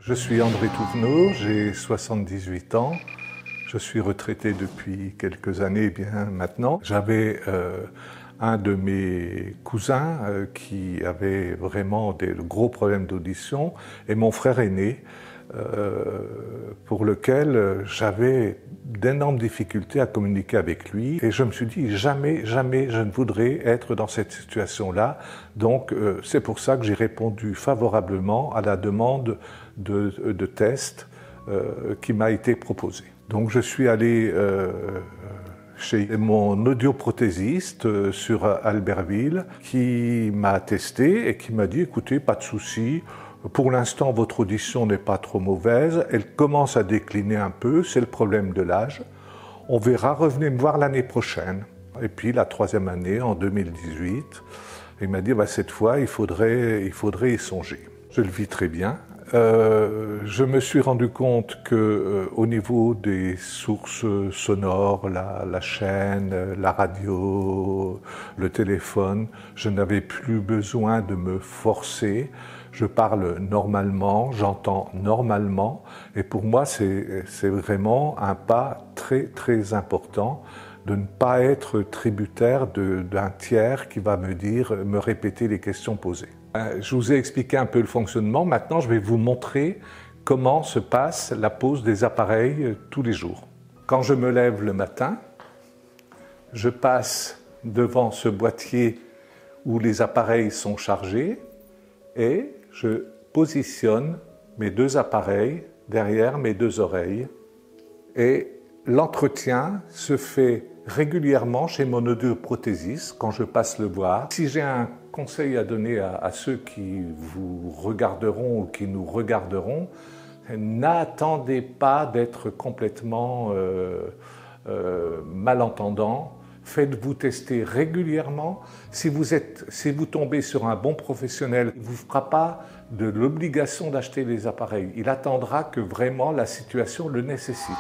Je suis André Touvenot, j'ai 78 ans. Je suis retraité depuis quelques années bien maintenant. J'avais un de mes cousins qui avait vraiment des gros problèmes d'audition et mon frère aîné pour lequel j'avais d'énormes difficultés à communiquer avec lui. Et je me suis dit, jamais je ne voudrais être dans cette situation-là. Donc c'est pour ça que j'ai répondu favorablement à la demande de test qui m'a été proposée. Donc je suis allé chez mon audioprothésiste sur Albertville qui m'a testé et qui m'a dit, écoutez, pas de souci, pour l'instant votre audition n'est pas trop mauvaise, elle commence à décliner un peu, c'est le problème de l'âge, on verra, revenez me voir l'année prochaine. Et puis la troisième année, en 2018, il m'a dit, cette fois il faudrait y songer. Je le vis très bien. Je me suis rendu compte que au niveau des sources sonores, la chaîne, la radio, le téléphone, je n'avais plus besoin de me forcer. Je parle normalement, j'entends normalement, et pour moi c'est vraiment un pas très important de ne pas être tributaire d'un tiers qui va me répéter les questions posées. Je vous ai expliqué un peu le fonctionnement. Maintenant, je vais vous montrer comment se passe la pose des appareils tous les jours. Quand je me lève le matin, je passe devant ce boîtier où les appareils sont chargés et je positionne mes deux appareils derrière mes deux oreilles. Et l'entretien se fait régulièrement chez mon audioprothésiste quand je passe le voir. Si j'ai un conseil à donner à ceux qui vous regarderont ou qui nous regarderont, n'attendez pas d'être complètement malentendant. Faites-vous tester régulièrement. Si vous tombez sur un bon professionnel, il ne vous fera pas de l'obligation d'acheter les appareils. Il attendra que vraiment la situation le nécessite.